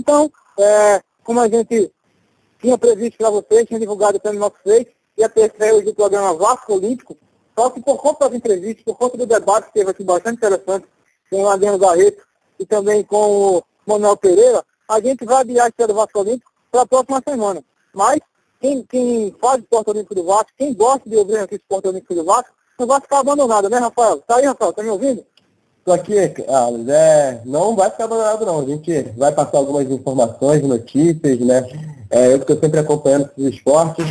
Então, como a gente tinha previsto para vocês, tinha divulgado pelo nosso Face, ia ter estreia hoje do programa Vasco Olímpico, só que por conta das entrevistas, por conta do debate que teve aqui bastante interessante, com o Adriano Barreto e também com o Manuel Pereira, a gente vai adiar a estreia do Vasco Olímpico para a próxima semana. Mas quem faz o esporte olímpico do Vasco, quem gosta de ouvir aqui o esporte olímpico do Vasco, não vai ficar abandonado, né, Rafael? Tá aí, Rafael? Tá me ouvindo? Estou aqui, Carlos. Não vai ficar abandonado, não. A gente vai passar algumas informações, notícias, né? Eu que estou sempre acompanhando os esportes.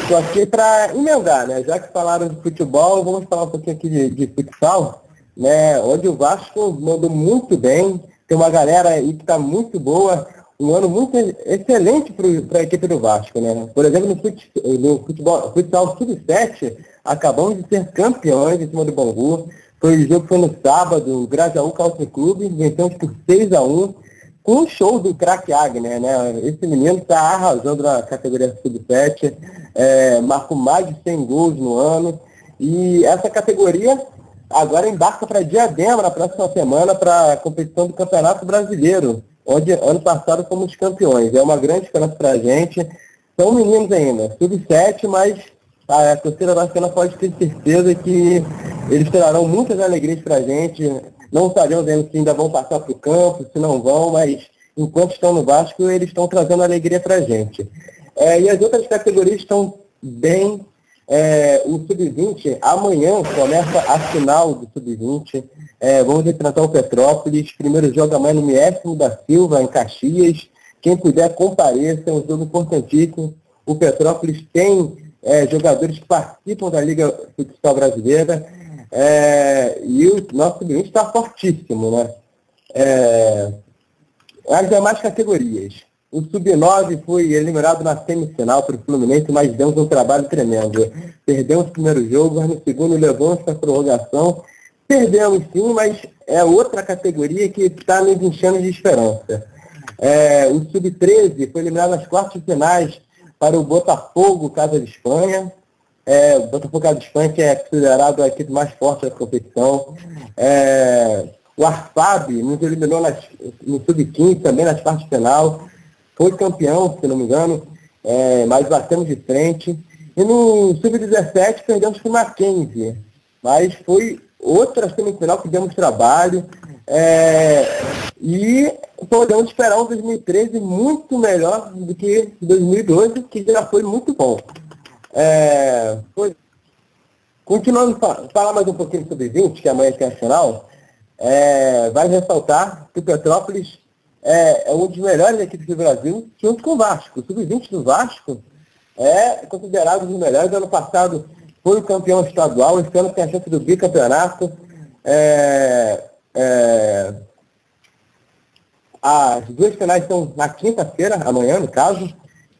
Estou aqui para emendar, né? Já que falaram de futebol, vamos falar um pouquinho aqui de futsal, né? Onde o Vasco mandou muito bem. Tem uma galera aí que está muito boa. Um ano muito excelente para a equipe do Vasco, né? Por exemplo, no futsal sub-7, acabamos de ser campeões em cima do Bangu. O jogo foi no sábado, o Grajaú Country Club, vencemos por 6-1, com um show do craque Agner, né? Esse menino está arrasando na categoria sub-7, marcou mais de 100 gols no ano, e essa categoria agora embarca para Diadema na próxima semana para a competição do Campeonato Brasileiro, onde ano passado fomos campeões. É uma grande esperança para a gente. São meninos ainda, sub-7, mas a torcida vascaína pode ter certeza que eles trarão muitas alegrias para a gente. Não sabemos ainda se ainda vão passar para o campo, se não vão, mas enquanto estão no Vasco, eles estão trazendo alegria para a gente. E as outras categorias estão bem. O Sub-20, amanhã começa a final do Sub-20. Vamos enfrentar o Petrópolis. Primeiro jogo amanhã no Miércio da Silva, em Caxias. Quem puder, compareça. É um jogo importantíssimo. O Petrópolis tem jogadores que participam da Liga Futsal Brasileira. E o nosso Sub-20 está fortíssimo, né? As demais categorias. O Sub-9 foi eliminado na semifinal para o Fluminense, mas demos um trabalho tremendo. Perdemos o primeiro jogo, mas no segundo levamos para a prorrogação. Perdemos sim, mas é outra categoria que está nos enchendo de esperança. O Sub-13 foi eliminado nas quartas finais para o Botafogo Casa de Espanha. O Botafogo Casa de Espanha, que é considerado a equipe mais forte da competição. O Arfab nos eliminou no Sub-15, também nas quartas final. Foi campeão, se não me engano, mas batemos de frente. E no Sub-17 perdemos para o Mackenzie, mas foi outra semifinal que demos trabalho. E podemos esperar um 2013 muito melhor do que 2012, que já foi muito bom. Continuando a falar mais um pouquinho sobre 20, que amanhã é a final, vai ressaltar que o Petrópolis é uma das melhores equipes do Brasil, junto com o Vasco. O Sub-20 do Vasco é considerado um dos melhores. Ano passado foi o campeão estadual, esse ano tem a chance do bicampeonato. As duas finais são na quinta-feira, amanhã no caso,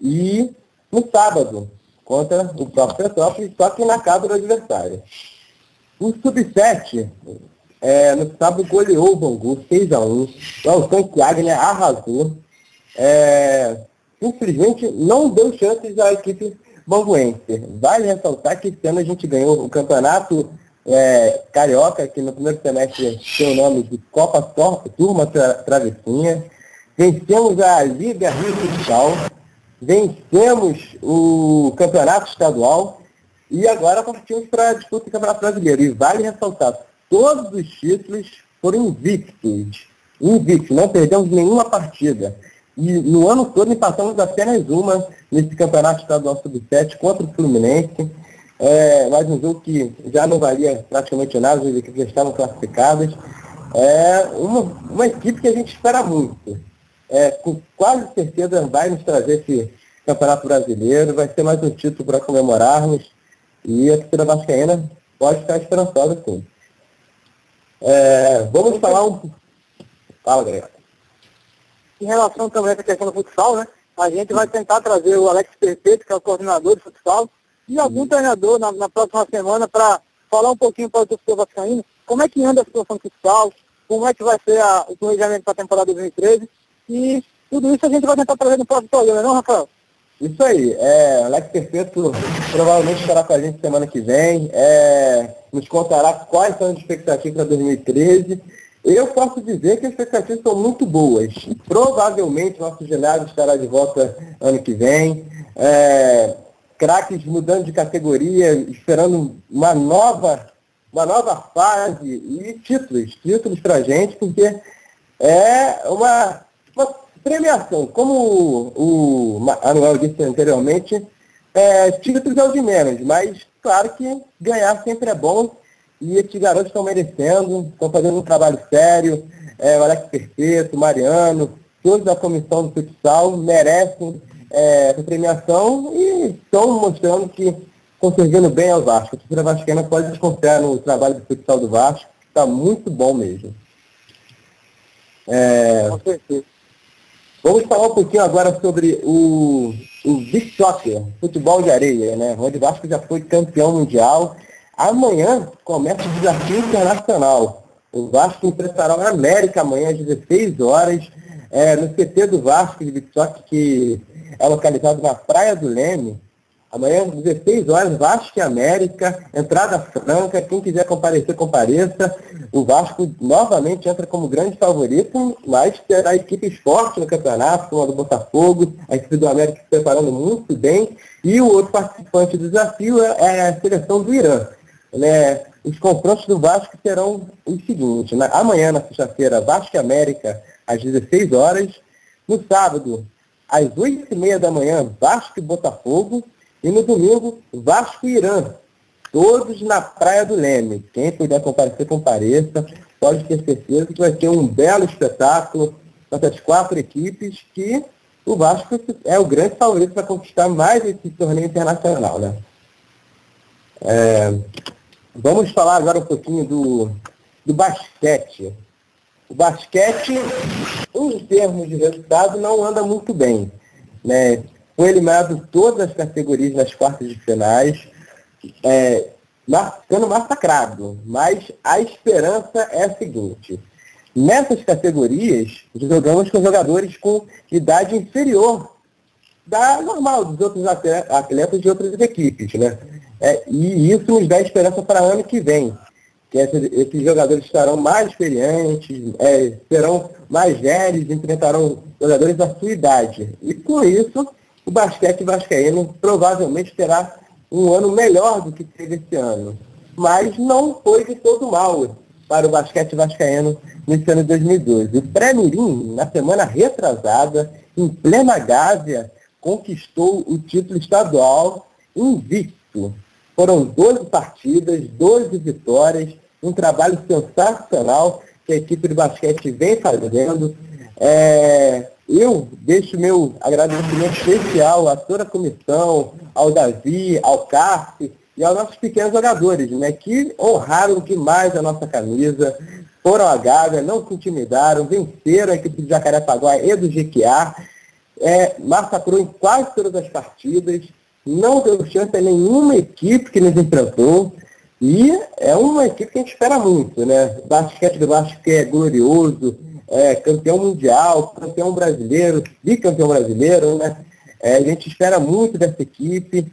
e no sábado, contra o próprio Petrópolis, só que na casa do adversário. O Sub-7, no sábado, goleou o Bangu, 6-1. O Tanque Agner arrasou. Infelizmente, não deu chances à equipe banguense. Vale ressaltar que esse ano a gente ganhou o campeonato carioca, que no primeiro semestre tem o nome de Copa Turma Travessinha. Vencemos a Liga Rio Futsal. Vencemos o campeonato estadual. E agora partimos para a disputa do Campeonato Brasileiro. E vale ressaltar, todos os títulos foram invictos, não perdemos nenhuma partida. E no ano todo empatamos apenas uma nesse campeonato estadual sub-7 contra o Fluminense. Mais um jogo que já não valia praticamente nada, as equipes já estavam classificadas. Uma equipe que a gente espera muito. Com quase certeza vai nos trazer esse campeonato brasileiro, vai ser mais um título para comemorarmos. E a torcida vascaína pode ficar esperançosa, sim. Vamos falar um... Fala, galera. Em relação também a essa questão do futsal, né? A gente vai tentar trazer o Alex Perpeto, que é o coordenador de futsal, e algum treinador na próxima semana para falar um pouquinho para o torcedor vascaíno como é que anda a situação do futsal, como é que vai ser o planejamento para a temporada 2013, e tudo isso a gente vai tentar trazer no próximo programa, não, Rafael? Isso aí, Alex Perfeito provavelmente estará com a gente semana que vem, nos contará quais são as expectativas para 2013 Eu posso dizer que as expectativas são muito boas. Provavelmente nosso ginásio estará de volta ano que vem. Craques mudando de categoria, esperando uma nova fase e títulos para a gente, porque é uma premiação. Como o Manuel disse anteriormente, títulos é o de menos, mas claro que ganhar sempre é bom. E esses garotos estão merecendo, estão fazendo um trabalho sério. O Alex Perfeito, o Mariano, todos da comissão do futsal merecem essa premiação e estão mostrando que estão servindo bem ao Vasco. A torcida vascaína pode desconfiar no trabalho do futsal do Vasco, que está muito bom mesmo. Com certeza. Vamos falar um pouquinho agora sobre o Beach Soccer, futebol de areia, né? Onde o Vasco já foi campeão mundial. Amanhã começa o desafio internacional. O Vasco enfrentará o América amanhã às 16 horas, no CT do Vasco de Beach Soccer, que é localizado na Praia do Leme. Amanhã às 16 horas, Vasco e América, entrada franca, quem quiser comparecer, compareça. O Vasco novamente entra como grande favorito, mas terá a equipe forte no campeonato, como a do Botafogo, a equipe do América se preparando muito bem, e o outro participante do desafio é a seleção do Irã. Os confrontos do Vasco serão os seguintes: amanhã, na sexta-feira, Vasco e América, às 16 horas. No sábado, às 8h30 da manhã, Vasco e Botafogo. E no domingo, Vasco e Irã, todos na Praia do Leme. Quem puder comparecer, compareça. Pode ter certeza que vai ter um belo espetáculo com essas 4 equipes, que o Vasco é o grande favorito para conquistar mais esse torneio internacional, né? Vamos falar agora um pouquinho do basquete. O basquete, em termos de resultado, não anda muito bem, né? Foi eliminado todas as categorias nas quartas de finais, sendo massacrado. Mas a esperança é a seguinte: nessas categorias, jogamos com jogadores com idade inferior da normal dos outros atletas de outras equipes, né? E isso nos dá esperança para o ano que vem, que esses jogadores estarão mais experientes, serão mais velhos, enfrentarão jogadores da sua idade. E com isso, o basquete vascaíno provavelmente terá um ano melhor do que teve esse ano. Mas não foi de todo mal para o basquete vascaíno nesse ano de 2012. O Pré-Mirim, na semana retrasada, em plena Gávea, conquistou o título estadual invicto. Foram 12 partidas, 12 vitórias, um trabalho sensacional que a equipe de basquete vem fazendo. Eu deixo meu agradecimento especial a toda a comissão, ao Davi, ao Carpe e aos nossos pequenos jogadores, né, que honraram demais a nossa camisa, foram à Gávea, não se intimidaram, venceram a equipe de Jacarepaguá e do Jequiá, massacrou em quase todas as partidas, não deu chance a nenhuma equipe que nos enfrentou, e é uma equipe que a gente espera muito, né? O basquete do Vasco que é glorioso, campeão mundial, campeão brasileiro, bicampeão brasileiro, né? A gente espera muito dessa equipe,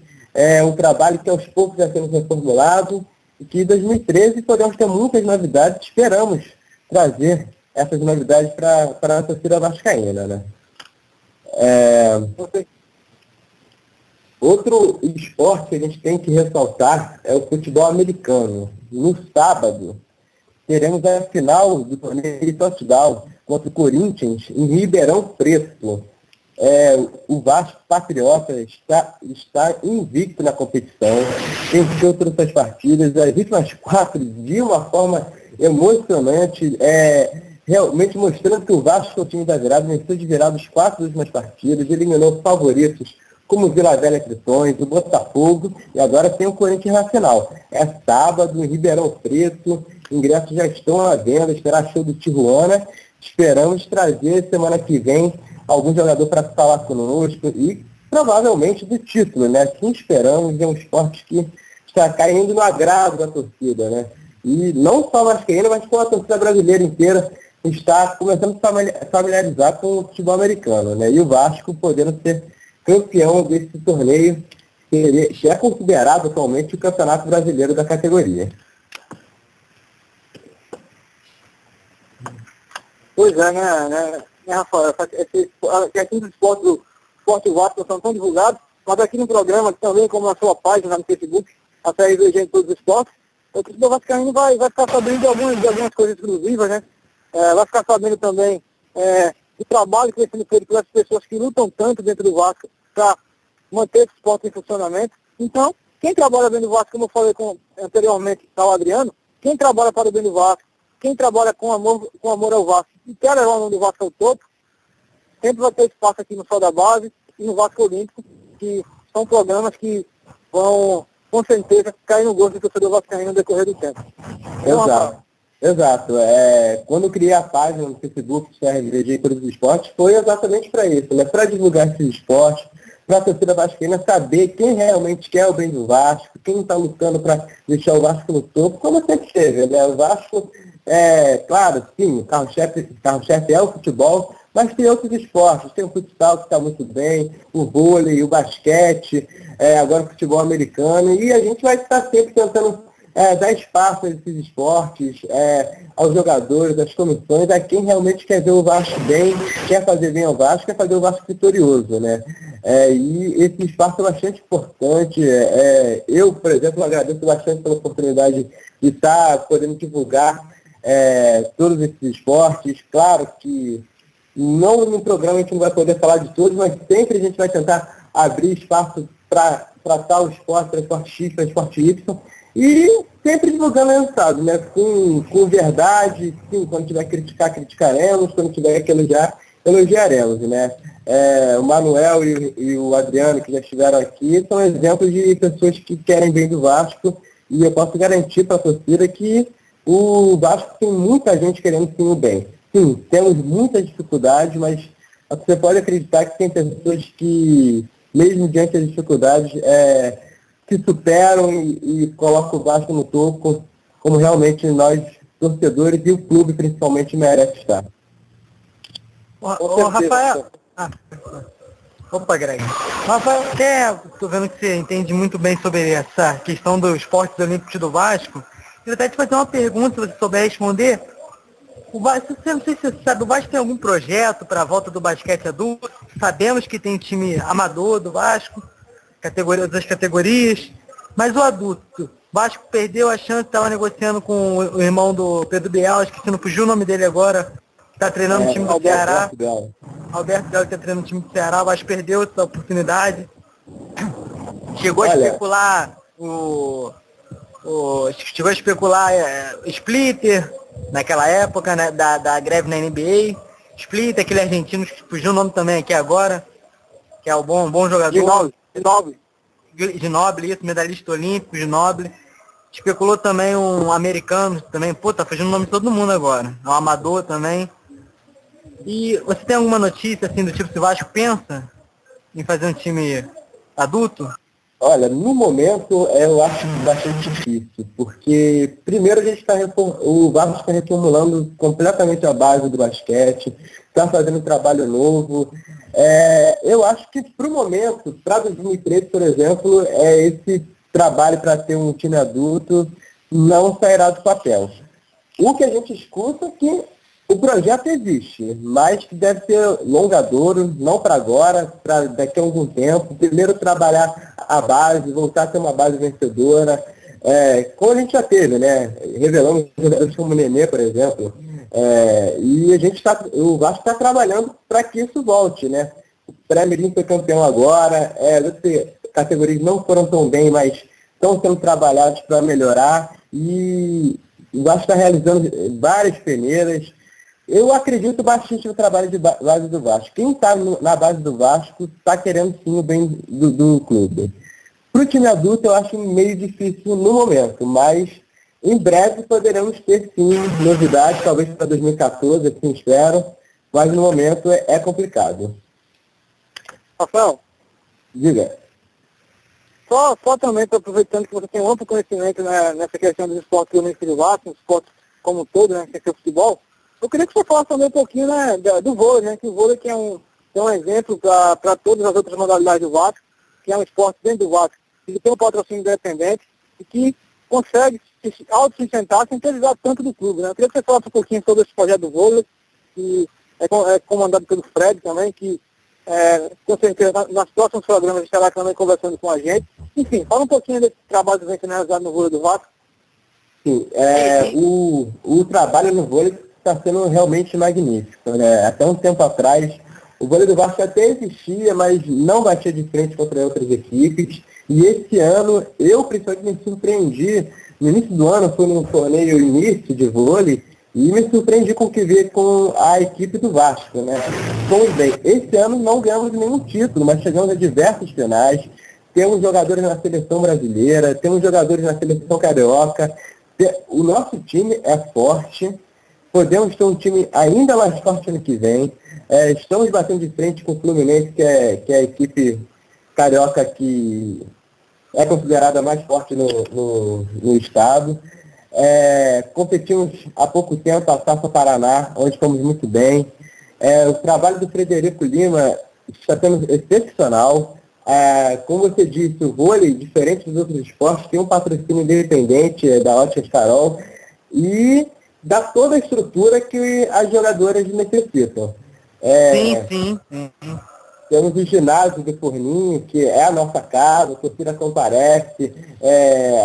um trabalho que aos poucos já sendo reformulado, e que em 2013 podemos ter muitas novidades, esperamos trazer essas novidades para a torcida vascaína, né? Outro esporte que a gente tem que ressaltar é o futebol americano. No sábado, teremos a final do torneio de touchdown contra o Corinthians em Ribeirão Preto. O Vasco Patriota está invicto na competição, venceu todas as partidas, as últimas 4 de uma forma emocionante, realmente mostrando que o Vasco é o time da virada, venceu de virada as 4 últimas partidas, eliminou favoritos como o Vila Velha Tritões, o Botafogo, e agora tem o Corinthians na final. É sábado, em Ribeirão Preto, ingressos já estão à venda, esperar show do Tijuana. Esperamos trazer semana que vem algum jogador para falar conosco e provavelmente do título, né? Assim esperamos, é um esporte que está caindo no agrado da torcida, né? E não só a vascaína, mas com a torcida brasileira inteira está começando a se familiarizar com o futebol americano, né? E o Vasco podendo ser campeão desse torneio, que é considerado atualmente o campeonato brasileiro da categoria. Pois é, né, Rafael? Aqui dos esportes do Esporte Vasco não são tão divulgados, mas aqui no programa, também como na sua página no Facebook, a série do Gente Todos os Esportes, o torcedor vascaíno vai ficar sabendo de algumas coisas exclusivas, né? Vai ficar sabendo também do trabalho que vem sendo feito pelas pessoas que lutam tanto dentro do Vasco para manter esse esporte em funcionamento. Então, quem trabalha dentro do Vasco, como eu falei anteriormente para o Adriano, quem trabalha para o bem do Vasco, quem trabalha com amor ao Vasco e quer levar o nome do Vasco ao topo, sempre vai ter espaço aqui no Sol da Base e no Vasco Olímpico, que são programas que vão, com certeza, cair no gosto do torcedor vascaíno no decorrer do tempo. Exato. Quando eu criei a página no Facebook, CRVG Todos os Esportes, foi exatamente para isso, né? Para divulgar esses esportes, para a torcida vascaína saber quem realmente quer o bem do Vasco, quem está lutando para deixar o Vasco no topo, como sempre esteve, né? O Vasco, claro, sim, o carro-chefe é o futebol, mas tem outros esportes, tem o futsal que está muito bem, o vôlei, o basquete, agora o futebol americano, e a gente vai estar sempre tentando dar espaço a esses esportes, aos jogadores, às comissões, a quem realmente quer ver o Vasco bem, quer fazer bem ao Vasco, quer fazer o Vasco vitorioso, né? E esse espaço é bastante importante. Eu, por exemplo, agradeço bastante pela oportunidade de estar podendo divulgar todos esses esportes. Claro que não no programa a gente não vai poder falar de todos, mas sempre a gente vai tentar abrir espaço para tal esporte, para esporte X, para esporte Y, e sempre divulgando o resultado, né? Com verdade, sim, quando tiver que criticar, criticaremos, quando tiver que elogiar, elogiaremos, né? O Manuel e o Adriano, que já estiveram aqui, são exemplos de pessoas que querem bem do Vasco, e eu posso garantir para a torcida que o Vasco tem muita gente querendo sim o bem. Sim, temos muitas dificuldades, mas você pode acreditar que tem pessoas que, mesmo diante das dificuldades, se superam e colocam o Vasco no topo, como realmente nós, torcedores, e o clube principalmente merece estar. Ô Rafael. Opa, Greg. Rafael, até estou vendo que você entende muito bem sobre essa questão dos esportes olímpicos do Vasco. Eu até te fazer uma pergunta, se você souber responder. O Vasco, não sei se você sabe, o Vasco tem algum projeto para a volta do basquete adulto? Sabemos que tem time amador do Vasco, das categorias, mas o adulto, o Vasco perdeu a chance, estava negociando com o irmão do Pedro Biel, acho que se não fugiu o nome dele agora, está treinando o time do Ceará. Alberto Belo está treinando o time do Ceará, o Vasco perdeu essa oportunidade. Chegou a especular chegou a especular Splitter naquela época, né, da greve na NBA. Splitter, aquele argentino que fugiu o nome também aqui agora, que é o bom jogador. Ginóbili, isso, medalhista olímpico, Ginóbili. Especulou também um americano também, tá fugindo o nome de todo mundo agora. Um amador também. E você tem alguma notícia assim do tipo, se o Vasco pensa em fazer um time adulto? Olha, no momento eu acho bastante difícil, porque primeiro o Vasco está reformulando completamente a base do basquete, está fazendo um trabalho novo. Eu acho que para o momento, para 2013, por exemplo, esse trabalho para ter um time adulto não sairá do papel. O que a gente escuta é que o projeto existe, mas que deve ser longadouro, não para agora, para daqui a algum tempo. Primeiro trabalhar a base, voltar a ter uma base vencedora, como a gente já teve, né? Revelamos jogadores como o Nenê, por exemplo. E o Vasco está trabalhando para que isso volte, né? O Pré-Mirim foi campeão agora, categorias não foram tão bem, mas estão sendo trabalhados para melhorar, e o Vasco está realizando várias peneiras. Eu acredito bastante no trabalho de base do Vasco. Quem está na base do Vasco está querendo sim o bem do clube. Para o time adulto eu acho meio difícil no momento, mas em breve poderemos ter sim novidades, talvez para 2014, assim espero, mas no momento é complicado. Rafael? Diga. Só também, aproveitando que você tem um amplo conhecimento, né, nessa questão dos esportes olímpicos do Vasco, dos esportes como um todo, né, que é o futebol, eu queria que você falasse também um pouquinho, né, do vôlei, né, que o vôlei que é um exemplo para todas as outras modalidades do Vasco, que é um esporte dentro do Vasco, que tem um patrocínio independente e que consegue se autossustentar sem precisar tanto do clube, né. Eu queria que você falasse um pouquinho sobre esse projeto do vôlei que é comandado pelo Fred também, que com certeza nos próximos programas estará também conversando com a gente. Enfim, fala um pouquinho desse trabalho que vem sendo realizado no vôlei do Vasco. Sim, o trabalho no vôlei está sendo realmente magnífico, né? Até um tempo atrás, o vôlei do Vasco até existia, mas não batia de frente contra outras equipes. E esse ano, eu principalmente me surpreendi. No início do ano, fui num torneio início de vôlei e me surpreendi com o que vi com a equipe do Vasco, né? Pois bem, esse ano não ganhamos nenhum título, mas chegamos a diversos finais. Temos jogadores na seleção brasileira, temos jogadores na seleção carioca. O nosso time é forte. Podemos ter um time ainda mais forte ano que vem. Estamos batendo de frente com o Fluminense, que é a equipe carioca que é considerada mais forte no estado. Competimos há pouco tempo a Taça Paraná, onde fomos muito bem. O trabalho do Frederico Lima está sendo excepcional. Como você disse, o vôlei, diferente dos outros esportes, tem um patrocínio independente da Óticas Carol e dá toda a estrutura que as jogadoras necessitam. Sim. Temos o ginásio do Forninho, que é a nossa casa, a torcida comparece,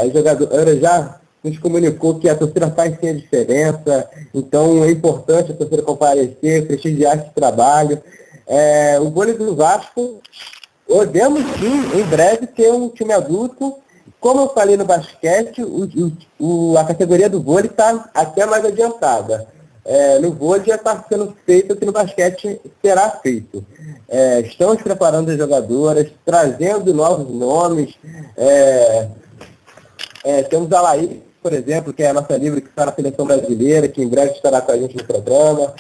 a jogadora já nos comunicou que a torcida faz sim a diferença, então é importante a torcida comparecer, prestigiar esse trabalho. O vôlei do Vasco, podemos sim, em breve, ter um time adulto. Como eu falei no basquete, a categoria do vôlei está até mais adiantada. No vôlei já está sendo feito o que no basquete será feito. Estamos preparando as jogadoras, trazendo novos nomes. Temos a Laís, por exemplo, que é a nossa livre que está na seleção brasileira, que em breve estará com a gente no programa.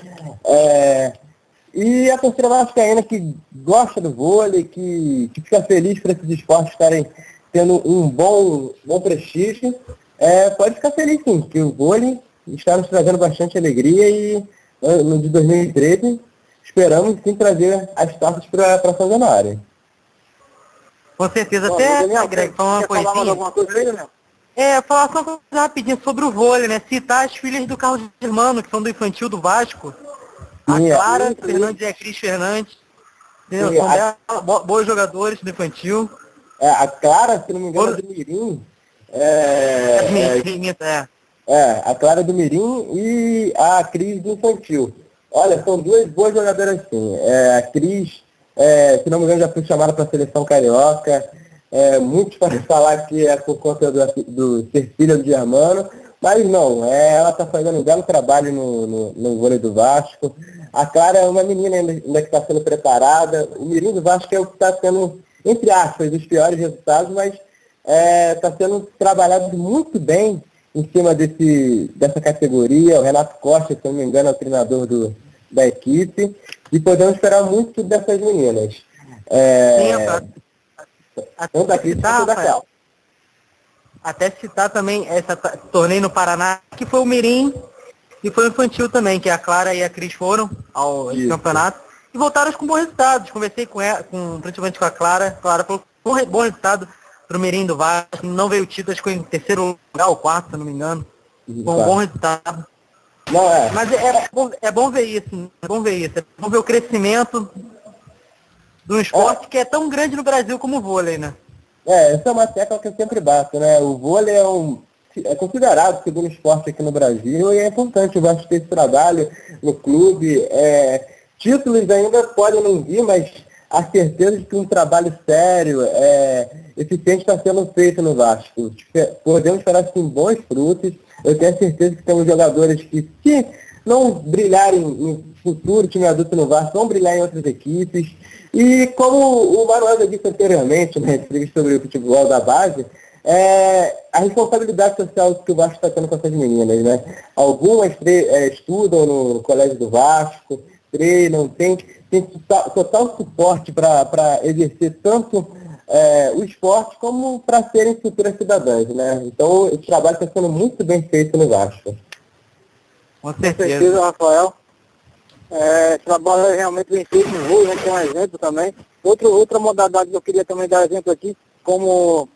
E a torcida vascaína que gosta do vôlei, que fica feliz por esses esportes estarem tendo um bom prestígio, pode ficar feliz sim, que o vôlei está nos trazendo bastante alegria e no de 2013 esperamos sim trazer as taças para São Januário. Com certeza. Até, Greg, falar uma coisinha. Alguma coisa aí, Daniel? Falar só uma coisa rapidinho sobre o vôlei, né? Citar as filhas do Carlos Germano, que são do infantil do Vasco. A Clara Fernandes e a Cris Fernandes. São bons jogadores do infantil. A Clara, se não me engano, é do Mirim. A Clara do Mirim e a Cris do infantil. Olha, são duas boas jogadoras sim. A Cris, se não me engano, já foi chamada para a seleção carioca. Muitos podem falar que é por conta do ser filha do Germano, mas não, ela está fazendo um belo trabalho no vôlei do Vasco. A Clara é uma menina ainda que está sendo preparada. O Mirim do Vasco é o que está sendo, entre aspas, os piores resultados, mas está sendo trabalhado muito bem em cima dessa categoria. O Renato Costa, se não me engano, é o treinador da equipe, e podemos esperar muito dessas meninas. Tanto da Cris quanto da Clara. Até citar também esse torneio no Paraná, que foi o Mirim e foi o infantil também, que a Clara e a Cris foram ao campeonato e voltaram com bons resultados. Conversei com ela, principalmente com a Clara. A Clara falou bom resultado para o Mirim do Vasco. Não veio o título, acho que foi em terceiro lugar ou quarto, se não me engano. Foi um bom resultado. Mas é bom ver isso. É bom ver ver o crescimento de um esporte que é tão grande no Brasil como o vôlei, né? Essa é uma tecla que eu sempre bato, né? O vôlei é considerado o segundo esporte aqui no Brasil e é importante o Vasco ter esse trabalho no clube. Títulos ainda podem não vir, mas a certeza de que um trabalho sério, eficiente está sendo feito no Vasco. Podemos esperar sim bons frutos. Eu tenho certeza que temos jogadores que, se não brilharem no futuro time adulto no Vasco, vão brilhar em outras equipes. E como o Manuel já disse anteriormente, na entrevista sobre o futebol da base, a responsabilidade social que o Vasco está tendo com essas meninas, né? Algumas estudam no colégio do Vasco, treinam, tem total suporte para exercer tanto o esporte como para serem futuras cidadãs, né? Então o trabalho está sendo muito bem feito no Vasco. Com certeza, Rafael. Esse trabalho é realmente bem feito no vôlei, né? Tem um exemplo também. Outra modalidade que eu queria também dar exemplo aqui, como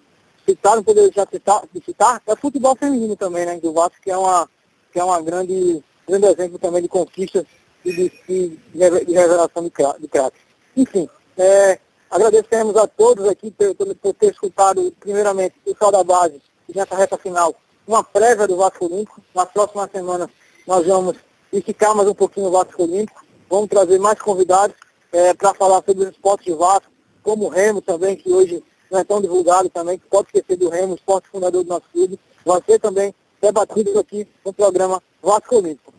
citar, não poderia deixar de citar, é o futebol feminino também, né? Do Vasco, que é uma grande exemplo também de conquistas de revelação de craques. Enfim, agradecemos a todos aqui por ter escutado, primeiramente, o Sal da Base, e nessa reta final, uma prévia do Vasco Olímpico. Na próxima semana nós vamos esticar mais um pouquinho o Vasco Olímpico, vamos trazer mais convidados para falar sobre os esportes de Vasco, como o Remo também, que hoje não é tão divulgado também, que pode esquecer do Remo, esporte fundador do nosso clube, vai ser também debatido aqui no programa Vasco Olímpico.